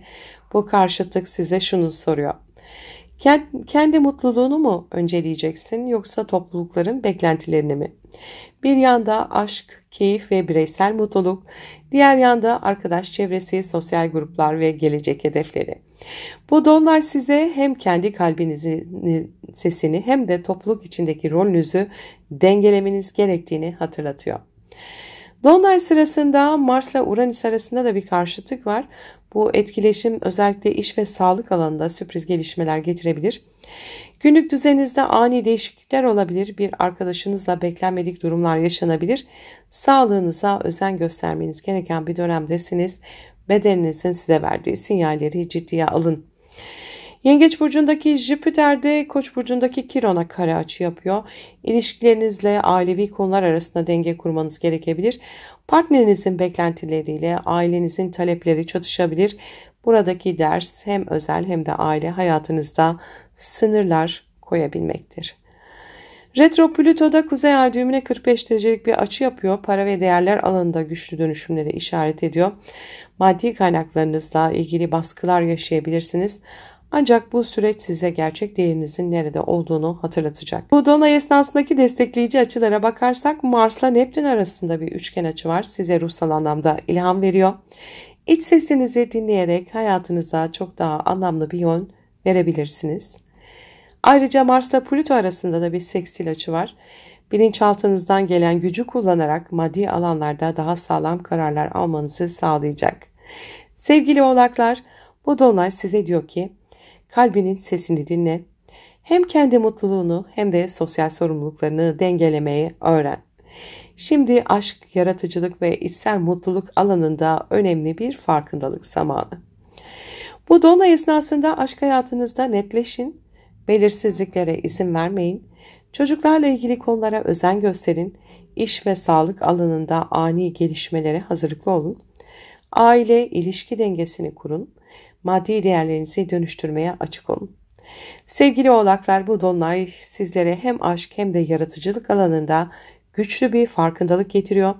Bu karşıtlık size şunu soruyor: kendi mutluluğunu mu önceleyeceksin, yoksa toplulukların beklentilerini mi? Bir yanda aşk, keyif ve bireysel mutluluk, diğer yanda arkadaş çevresi, sosyal gruplar ve gelecek hedefleri. Bu dolunay size hem kendi kalbinizin sesini hem de topluluk içindeki rolünüzü dengelemeniz gerektiğini hatırlatıyor. Dolunay sırasında Mars'la Uranüs arasında da bir karşıtlık var. Bu etkileşim özellikle iş ve sağlık alanında sürpriz gelişmeler getirebilir. Günlük düzeninizde ani değişiklikler olabilir. Bir arkadaşınızla beklenmedik durumlar yaşanabilir. Sağlığınıza özen göstermeniz gereken bir dönemdesiniz. Bedeninizin size verdiği sinyalleri ciddiye alın. Yengeç burcundaki Jüpiter de Koç burcundaki Kiron'a kare açı yapıyor. İlişkilerinizle ailevi konular arasında denge kurmanız gerekebilir. Partnerinizin beklentileriyle ailenizin talepleri çatışabilir. Buradaki ders hem özel hem de aile hayatınızda sınırlar koyabilmektir. Retro Plüto'da Kuzey Ay düğümüne 45 derecelik bir açı yapıyor. Para ve değerler alanında güçlü dönüşümleri işaret ediyor. Maddi kaynaklarınızla ilgili baskılar yaşayabilirsiniz. Ancak bu süreç size gerçek değerinizin nerede olduğunu hatırlatacak. Bu dolunay esnasındaki destekleyici açılara bakarsak Mars'la Neptün arasında bir üçgen açı var. Size ruhsal anlamda ilham veriyor. İç sesinizi dinleyerek hayatınıza çok daha anlamlı bir yön verebilirsiniz. Ayrıca Mars'la Plüto arasında da bir sekstil açı var. Bilinçaltınızdan gelen gücü kullanarak maddi alanlarda daha sağlam kararlar almanızı sağlayacak. Sevgili Oğlaklar, bu dolunay size diyor ki kalbinin sesini dinle. Hem kendi mutluluğunu hem de sosyal sorumluluklarını dengelemeyi öğren. Şimdi aşk, yaratıcılık ve içsel mutluluk alanında önemli bir farkındalık zamanı. Bu dolunay esnasında aşk hayatınızda netleşin, belirsizliklere izin vermeyin, çocuklarla ilgili konulara özen gösterin, iş ve sağlık alanında ani gelişmelere hazırlıklı olun, aile ilişki dengesini kurun, maddi değerlerinizi dönüştürmeye açık olun. Sevgili Oğlaklar, bu dolunay sizlere hem aşk hem de yaratıcılık alanında güçlü bir farkındalık getiriyor.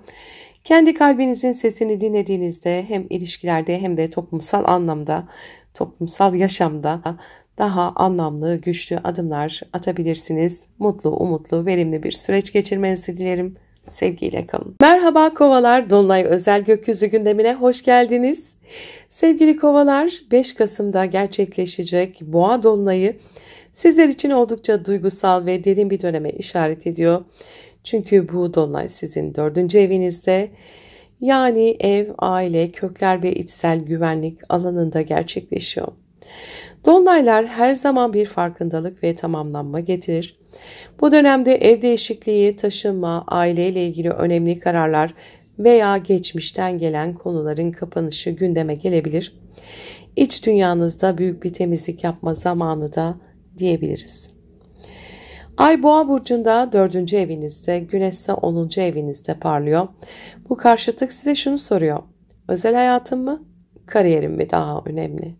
Kendi kalbinizin sesini dinlediğinizde hem ilişkilerde hem de toplumsal anlamda, toplumsal yaşamda daha anlamlı, güçlü adımlar atabilirsiniz. Mutlu, umutlu, verimli bir süreç geçirmenizi dilerim. Sevgiyle kalın. Merhaba Kovalar, Dolunay özel gökyüzü gündemine hoş geldiniz. Sevgili Kovalar, 5 Kasım'da gerçekleşecek Boğa Dolunayı sizler için oldukça duygusal ve derin bir döneme işaret ediyor. Çünkü bu Dolunay sizin 4. evinizde, yani ev, aile, kökler ve içsel güvenlik alanında gerçekleşiyor. Dolunaylar her zaman bir farkındalık ve tamamlanma getirir. Bu dönemde ev değişikliği, taşınma, aileyle ilgili önemli kararlar veya geçmişten gelen konuların kapanışı gündeme gelebilir. İç dünyanızda büyük bir temizlik yapma zamanı da diyebiliriz. Ay Boğa burcunda 4. evinizde, Güneş ise 10. evinizde parlıyor. Bu karşıtlık size şunu soruyor: özel hayatım mı, kariyerim mi daha önemli?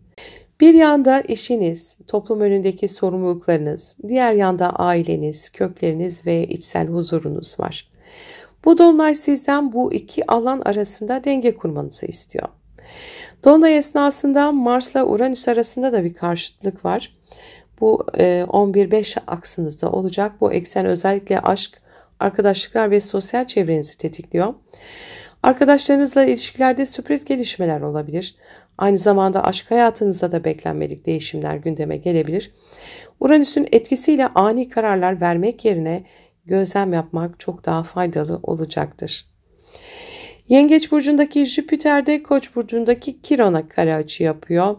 Bir yanda işiniz, toplum önündeki sorumluluklarınız, diğer yanda aileniz, kökleriniz ve içsel huzurunuz var. Bu dolunay sizden bu iki alan arasında denge kurmanızı istiyor. Dolunay esnasında Mars'la Uranüs arasında da bir karşıtlık var. Bu 11-5 aksınızda olacak. Bu eksen özellikle aşk, arkadaşlıklar ve sosyal çevrenizi tetikliyor. Arkadaşlarınızla ilişkilerde sürpriz gelişmeler olabilir. Aynı zamanda aşk hayatınızda da beklenmedik değişimler gündeme gelebilir. Uranüs'ün etkisiyle ani kararlar vermek yerine gözlem yapmak çok daha faydalı olacaktır. Yengeç burcundaki Jüpiter de Koç burcundaki Kiron'a kare açı yapıyor.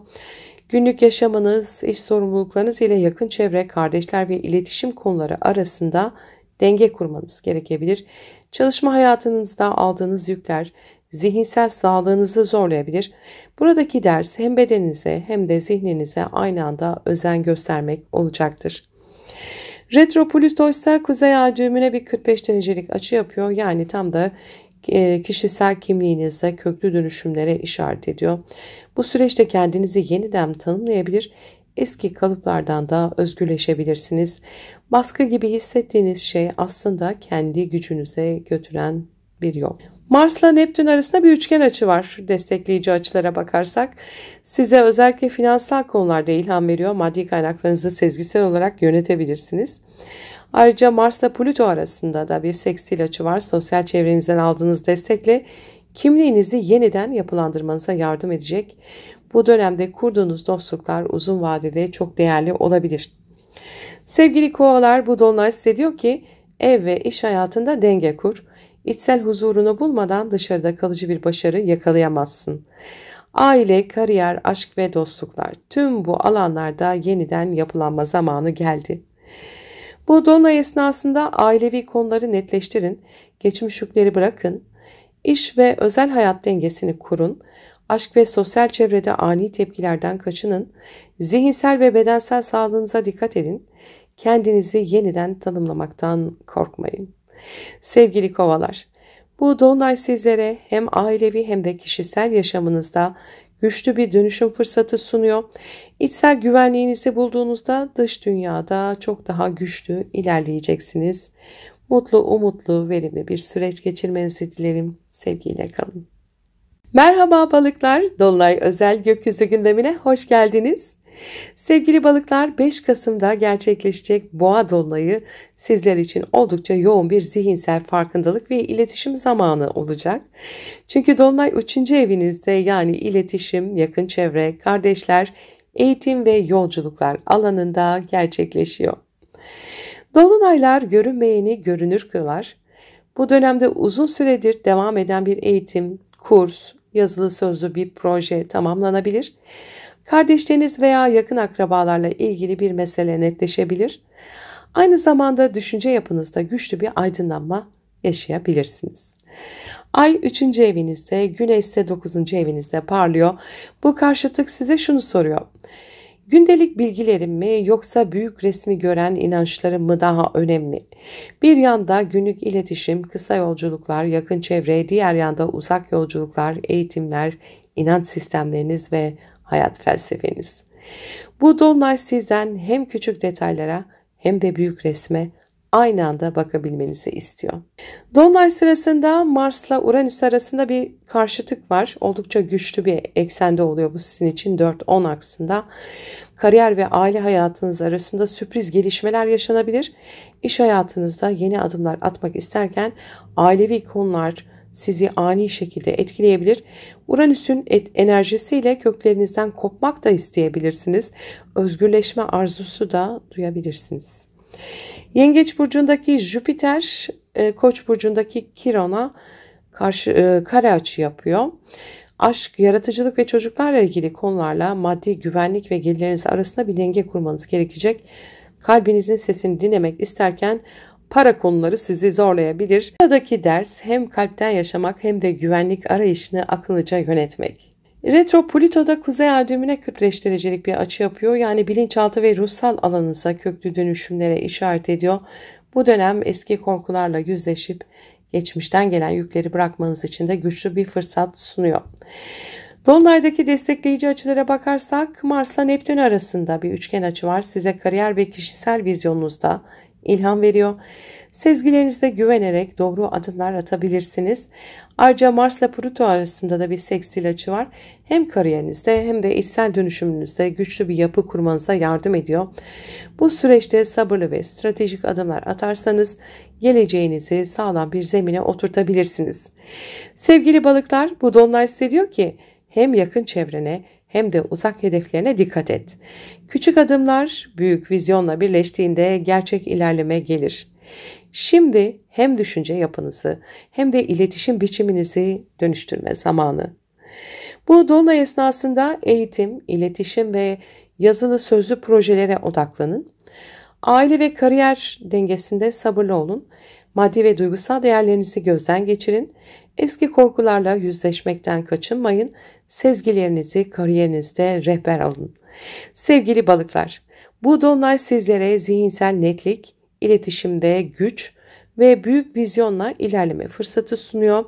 Günlük yaşamınız, iş sorumluluklarınız ile yakın çevre, kardeşler ve iletişim konuları arasında denge kurmanız gerekebilir. Çalışma hayatınızda aldığınız yükler zihinsel sağlığınızı zorlayabilir. Buradaki ders hem bedeninize hem de zihninize aynı anda özen göstermek olacaktır. Retro Plüto ise Kuzey Ay düğümüne bir 45 derecelik açı yapıyor. Yani tam da kişisel kimliğinizde köklü dönüşümlere işaret ediyor. Bu süreçte kendinizi yeniden tanımlayabilir, eski kalıplardan da özgürleşebilirsiniz. Baskı gibi hissettiğiniz şey aslında kendi gücünüze götüren bir yol. Mars'la Neptün arasında bir üçgen açı var. Destekleyici açılara bakarsak size özellikle finansal konularda ilham veriyor. Maddi kaynaklarınızı sezgisel olarak yönetebilirsiniz. Ayrıca Mars'la Plüto arasında da bir sekstil açı var. Sosyal çevrenizden aldığınız destekle kimliğinizi yeniden yapılandırmanıza yardım edecek. Bu dönemde kurduğunuz dostluklar uzun vadede çok değerli olabilir. Sevgili Kovalar, bu dolunay size diyor ki ev ve iş hayatında denge kur. İçsel huzurunu bulmadan dışarıda kalıcı bir başarı yakalayamazsın. Aile, kariyer, aşk ve dostluklar, tüm bu alanlarda yeniden yapılanma zamanı geldi. Bu dolunay esnasında ailevi konuları netleştirin, geçmiş yükleri bırakın, iş ve özel hayat dengesini kurun, aşk ve sosyal çevrede ani tepkilerden kaçının, zihinsel ve bedensel sağlığınıza dikkat edin, kendinizi yeniden tanımlamaktan korkmayın. Sevgili Kovalar, bu dolunay sizlere hem ailevi hem de kişisel yaşamınızda güçlü bir dönüşüm fırsatı sunuyor. İçsel güvenliğinizi bulduğunuzda dış dünyada çok daha güçlü ilerleyeceksiniz. Mutlu, umutlu, verimli bir süreç geçirmenizi dilerim. Sevgiyle kalın. Merhaba balıklar, Dolunay özel gökyüzü gündemine hoş geldiniz. Sevgili balıklar, 5 Kasım'da gerçekleşecek Boğa Dolunayı sizler için oldukça yoğun bir zihinsel farkındalık ve iletişim zamanı olacak. Çünkü Dolunay 3. evinizde, yani iletişim, yakın çevre, kardeşler, eğitim ve yolculuklar alanında gerçekleşiyor. Dolunaylar görünmeyeni görünür kılar. Bu dönemde uzun süredir devam eden bir eğitim, kurs, yazılı sözlü bir proje tamamlanabilir. Kardeşleriniz veya yakın akrabalarla ilgili bir mesele netleşebilir. Aynı zamanda düşünce yapınızda güçlü bir aydınlanma yaşayabilirsiniz. Ay 3. evinizde, Güneş ise 9. evinizde parlıyor. Bu karşıtlık size şunu soruyor: gündelik bilgilerim mi yoksa büyük resmi gören inançlarım mı daha önemli? Bir yanda günlük iletişim, kısa yolculuklar, yakın çevre, diğer yanda uzak yolculuklar, eğitimler, inanç sistemleriniz ve hayat felsefeniz. Bu dolunay sizden hem küçük detaylara hem de büyük resme aynı anda bakabilmenizi istiyor. Dolunay sırasında Mars'la Uranüs arasında bir karşıtık var. Oldukça güçlü bir eksende oluyor bu sizin için 4-10 aksında. Kariyer ve aile hayatınız arasında sürpriz gelişmeler yaşanabilir. İş hayatınızda yeni adımlar atmak isterken ailevi konular sizi ani şekilde etkileyebilir. Uranüs'ün enerjisiyle köklerinizden kopmak da isteyebilirsiniz. Özgürleşme arzusu da duyabilirsiniz. Yengeç burcundaki Jüpiter, Koç burcundaki Kiron'a karşı kare açı yapıyor. Aşk, yaratıcılık ve çocuklarla ilgili konularla maddi güvenlik ve gelirleriniz arasında bir denge kurmanız gerekecek. Kalbinizin sesini dinlemek isterken para konuları sizi zorlayabilir. Buradaki ders hem kalpten yaşamak hem de güvenlik arayışını akıllıca yönetmek. Retro Plüto'da Kuzey Ay düğümüne 45 derecelik bir açı yapıyor. Yani bilinçaltı ve ruhsal alanınıza köklü dönüşümlere işaret ediyor. Bu dönem eski korkularla yüzleşip geçmişten gelen yükleri bırakmanız için de güçlü bir fırsat sunuyor. Dolunay'daki destekleyici açılara bakarsak Mars'la Neptün arasında bir üçgen açı var. Size kariyer ve kişisel vizyonunuzda ilham veriyor. Sezgilerinizde güvenerek doğru adımlar atabilirsiniz. Ayrıca Mars'la Plüto arasında da bir sekstil açı var. Hem kariyerinizde hem de içsel dönüşümünüzde güçlü bir yapı kurmanıza yardım ediyor. Bu süreçte sabırlı ve stratejik adımlar atarsanız geleceğinizi sağlam bir zemine oturtabilirsiniz. Sevgili balıklar, bu dolunay size diyor ki hem yakın çevrene hem de uzak hedeflerine dikkat et. Küçük adımlar büyük vizyonla birleştiğinde gerçek ilerleme gelir. Şimdi hem düşünce yapınızı hem de iletişim biçiminizi dönüştürme zamanı. Bu dolunay esnasında eğitim, iletişim ve yazılı sözlü projelere odaklanın. Aile ve kariyer dengesinde sabırlı olun. Maddi ve duygusal değerlerinizi gözden geçirin. Eski korkularla yüzleşmekten kaçınmayın. Sezgilerinizi kariyerinizde rehber alın. Sevgili balıklar, bu dolunay sizlere zihinsel netlik, iletişimde güç ve büyük vizyonla ilerleme fırsatı sunuyor.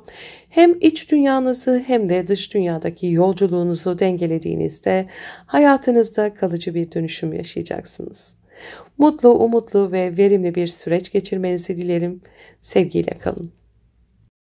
Hem iç dünyanızı hem de dış dünyadaki yolculuğunuzu dengelediğinizde hayatınızda kalıcı bir dönüşüm yaşayacaksınız. Mutlu, umutlu ve verimli bir süreç geçirmenizi dilerim. Sevgiyle kalın.